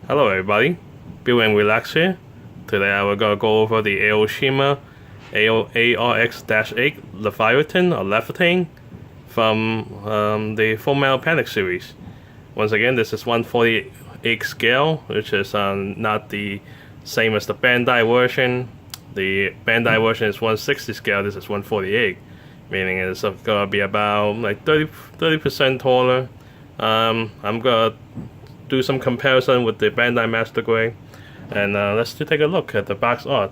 Hello everybody, Bill and Relax here. Today we're going to go over the Aoshima ARX-8 Laevatein or Laevatein from the Full Metal Panic series. Once again, this is 148 scale, which is not the same as the Bandai version. The Bandai version is 160 scale, this is 148, meaning it's going to be about like 30% taller. I'm going to do some comparison with the Bandai Master Grade, and let's take a look at the box art.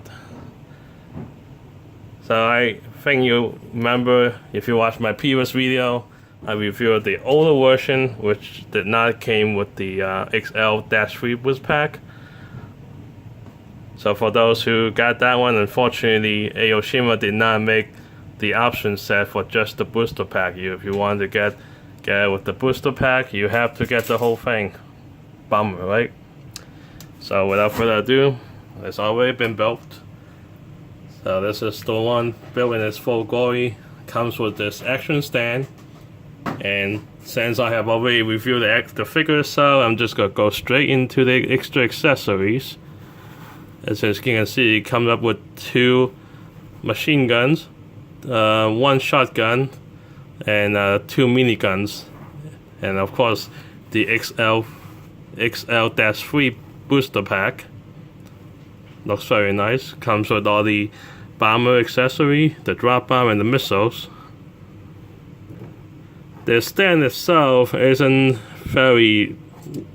So I think you remember, if you watched my previous video, I reviewed the older version, which did not came with the XL-3 boost pack. So for those who got that one, unfortunately Aoshima did not make the option set for just the booster pack. If you want to get it with the booster pack, you have to get the whole thing. Bummer, right? So without further ado, it's already been built. So this is the one built in its full glory. Comes with this action stand, and since I have already reviewed the figure itself, I'm just gonna go straight into the extra accessories. As you can see, it comes up with 2 machine guns, 1 shotgun, and 2 miniguns, and of course the XL-3 booster pack. Looks very nice. Comes with all the bomber accessory, the drop bomb, and the missiles. The stand itself isn't very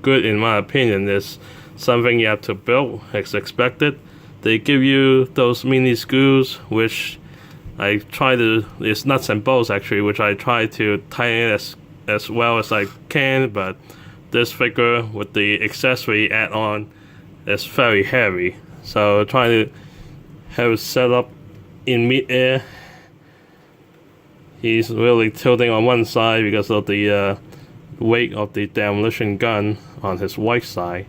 good in my opinion. It's something you have to build as expected. They give you those mini screws, which I try to, it's nuts and bolts actually, which I try to tighten as well as I can, but this figure with the accessory add-on is very heavy. So trying to have it set up in mid-air, he's really tilting on one side because of the weight of the demolition gun on his right side.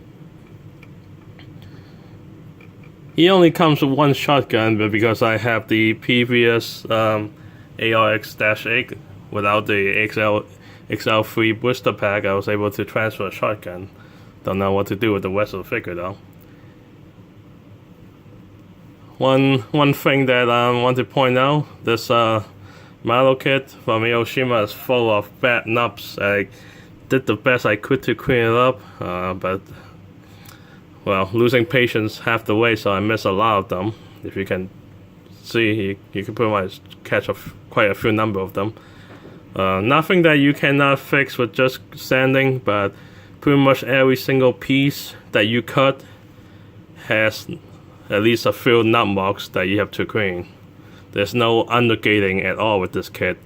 He only comes with 1 shotgun, but because I have the previous ARX-8 without the XL-3 booster pack, I was able to transfer a shotgun. Don't know what to do with the rest of the figure though. One thing that I want to point out, this model kit from Aoshima is full of bad nubs. I did the best I could to clean it up, but well, losing patience half the way, so I missed a lot of them. If you can see, you can pretty much catch quite a few number of them. Nothing that you cannot fix with just sanding, but pretty much every single piece that you cut has at least a few nut marks that you have to clean. There's no undergating at all with this kit.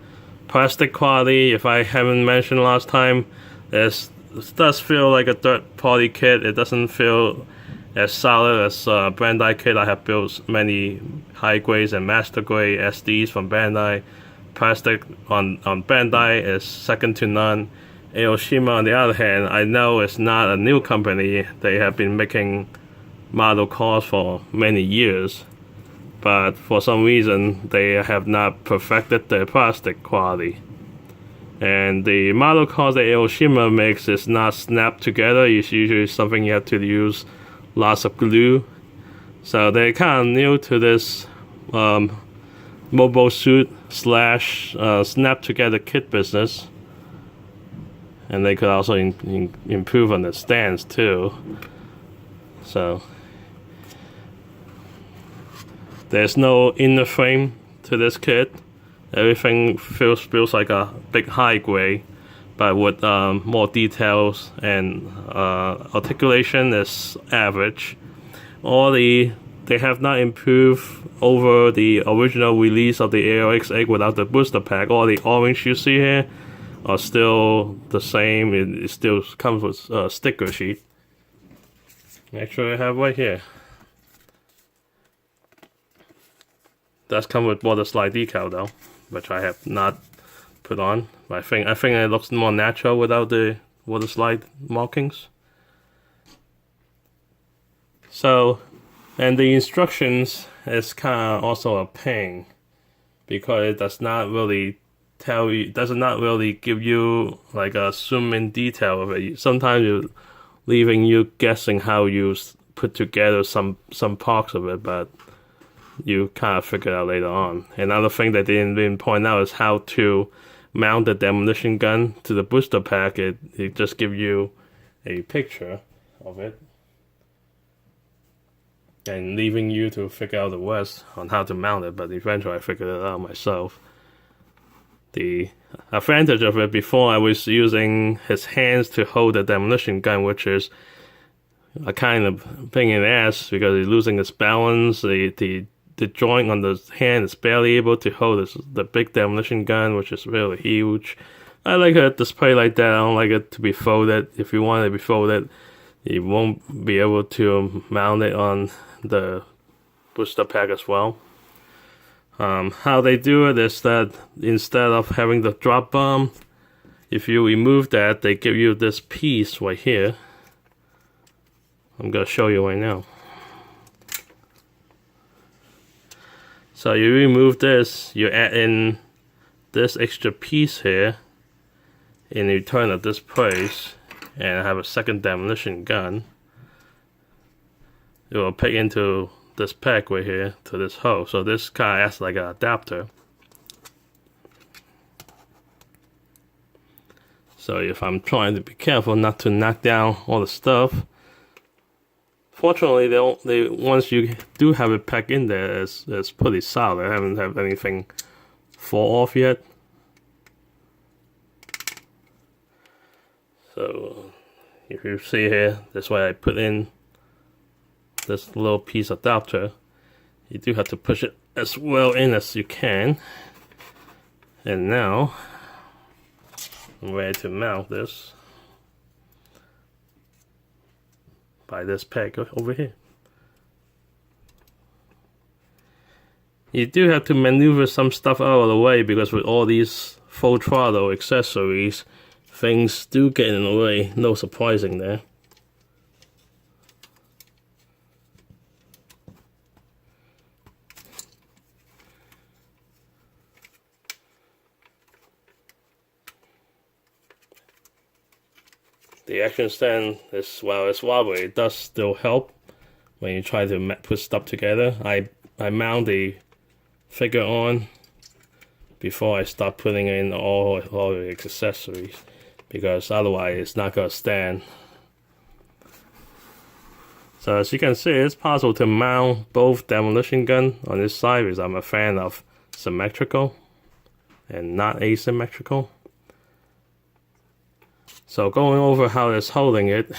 Plastic quality, if I haven't mentioned last time, it does feel like a third-party kit. It doesn't feel as solid as Bandai kit. I have built many high grades and master grade SDs from Bandai. Plastic on Bandai is second to none. Aoshima, on the other hand, I know it's not a new company. They have been making model cars for many years, but for some reason they have not perfected their plastic quality. And the model cars that Aoshima makes is not snapped together. It's usually something you have to use lots of glue. So they're kind of new to this mobile suit / snap together kit business, and they could also improve on the stands too. So there's no inner frame to this kit. Everything feels like a big high grade, but with more details, and articulation is average. They have not improved over the original release of the ARX-8 without the booster pack. All the orange you see here are still the same. It still comes with a sticker sheet. Actually, I have right here. Does come with water slide decal though, which I have not put on. I think it looks more natural without the water slide markings. So, and the instructions is kind of also a pain, because it does not really does not really give you like a zoom in detail of it. Sometimes you leaving you guessing how you put together some parts of it, but you kind of figure out later on. Another thing that they didn't point out is how to mount the demolition gun to the booster pack. It just gives you a picture of it and leaving you to figure out the rest on how to mount it, but eventually I figured it out myself. The advantage of it, before I was using his hands to hold the demolition gun, which is a kind of pain in the ass because he's losing his balance. The joint on the hand is barely able to hold the big demolition gun, which is really huge. I like it displayed like that. I don't like it to be folded. If you want it to be folded, you won't be able to mount it on the booster pack as well. How they do it is that instead of having the drop bomb, if you remove that, they give you this piece right here. I'm going to show you right now. So you remove this, you add in this extra piece here, and you turn it this place, and have a second demolition gun. It will pick into this pack right here to this hole. So this kind of acts like an adapter. So if I'm trying to be careful not to knock down all the stuff, fortunately they once you do have it packed in there, it's pretty solid. I haven't had anything fall off yet. So if you see here, that's why I put in this little piece adapter. You do have to push it as well in as you can. And now I'm ready to mount this by this pack over here. You do have to maneuver some stuff out of the way because with all these full throttle accessories, things do get in the way. No surprising there. The action stand is, well, it's wobbly. It does still help when you try to put stuff together. I mount the figure on before I start putting in all the accessories, because otherwise it's not gonna stand. So as you can see, it's possible to mount both demolition gun on this side because I'm a fan of symmetrical and not asymmetrical. So going over how it's holding it,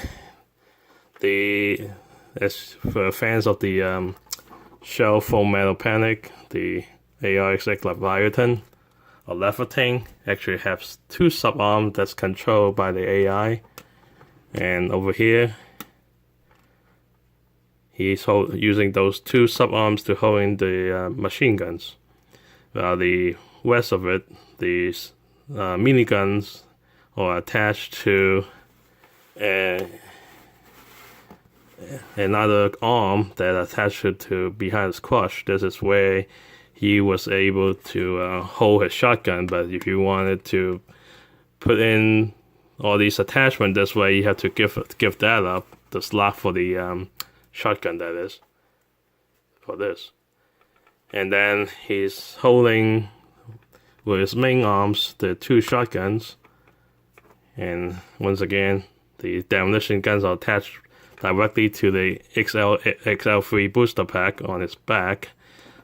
as for fans of the shell foam metal panic, the ARX Laevatein or Laevatein actually has two sub-arms that's controlled by the AI, and over here he's using those two sub-arms to holding the machine guns. The rest of it, these miniguns, are attached to another arm that attached it to behind his crotch. This is where he was able to hold his shotgun, but if you wanted to put in all these attachments this way, you have to give that up, the slot for the shotgun, that is, for this. And then he's holding with his main arms the two shotguns, and once again the demolition guns are attached directly to the XL-3 booster pack on its back.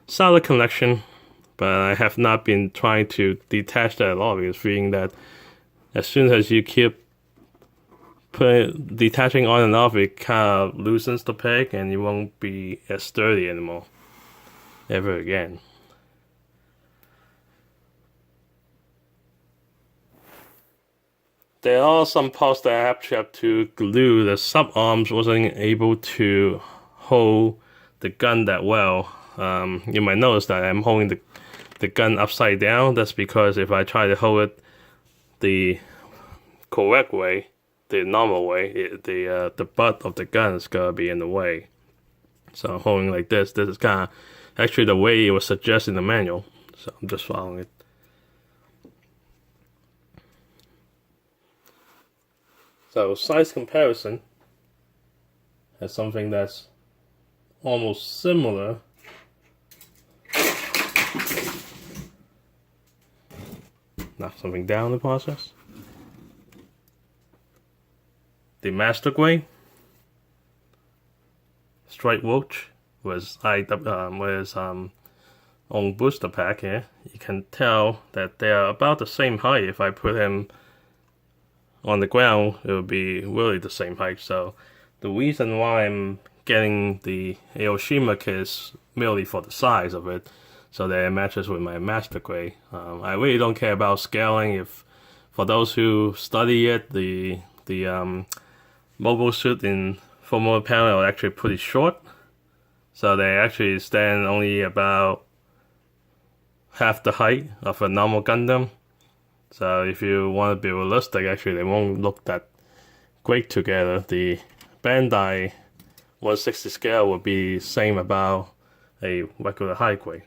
Solid connection, but I have not been trying to detach that at all, because feeling that as soon as you keep detaching on and off, it kind of loosens the peg and you won't be as sturdy anymore ever again. There are some parts that I actually have to glue. The sub-arms wasn't able to hold the gun that well. You might notice that I'm holding the gun upside down. That's because if I try to hold it the correct way, the normal way, the butt of the gun is gonna be in the way. So I'm holding like this. This is kind of actually the way it was suggested in the manual. So I'm just following it. So size comparison, as something that's almost similar. Knock something down in the process. The Master Grade Strike Roach was on booster pack here. You can tell that they are about the same height. If I put him on the ground, it would be really the same height. So the reason why I'm getting the Aoshima kit is merely for the size of it, so that it matches with my Master Grade. I really don't care about scaling. If for those who study it, the mobile suit in Formula panel are actually pretty short, so they actually stand only about half the height of a normal Gundam. So if you want to be realistic, actually they won't look that great together. The Bandai 160 scale would be same about a regular high grade.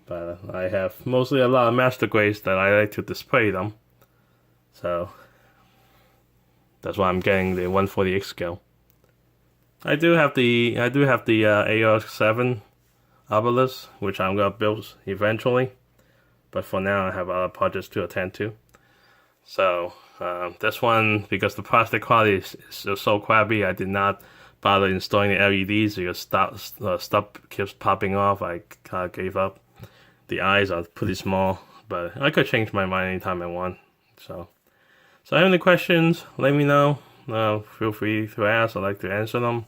But I have mostly a lot of Master Grades that I like to display them. So that's why I'm getting the 140X scale. I do have the ARX 7 Obelisk, which I'm gonna build eventually. But for now, I have other projects to attend to. So this one, because the plastic quality is so crappy, I did not bother installing the LEDs because stuff keeps popping off. I kind of gave up. The eyes are pretty small, but I could change my mind anytime I want. So if you have any questions, let me know. Feel free to ask. I'd like to answer them.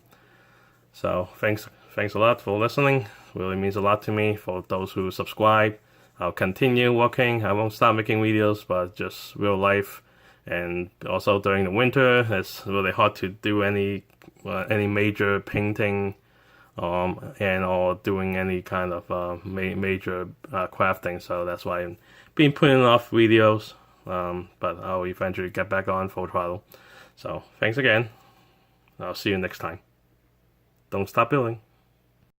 So thanks a lot for listening. It really means a lot to me. For those who subscribe, I'll continue working. I won't stop making videos, but just real life. And also during the winter, it's really hard to do any major painting, or doing any kind of major crafting. So that's why I've been putting off videos. But I'll eventually get back on full throttle. So thanks again. I'll see you next time. Don't stop building.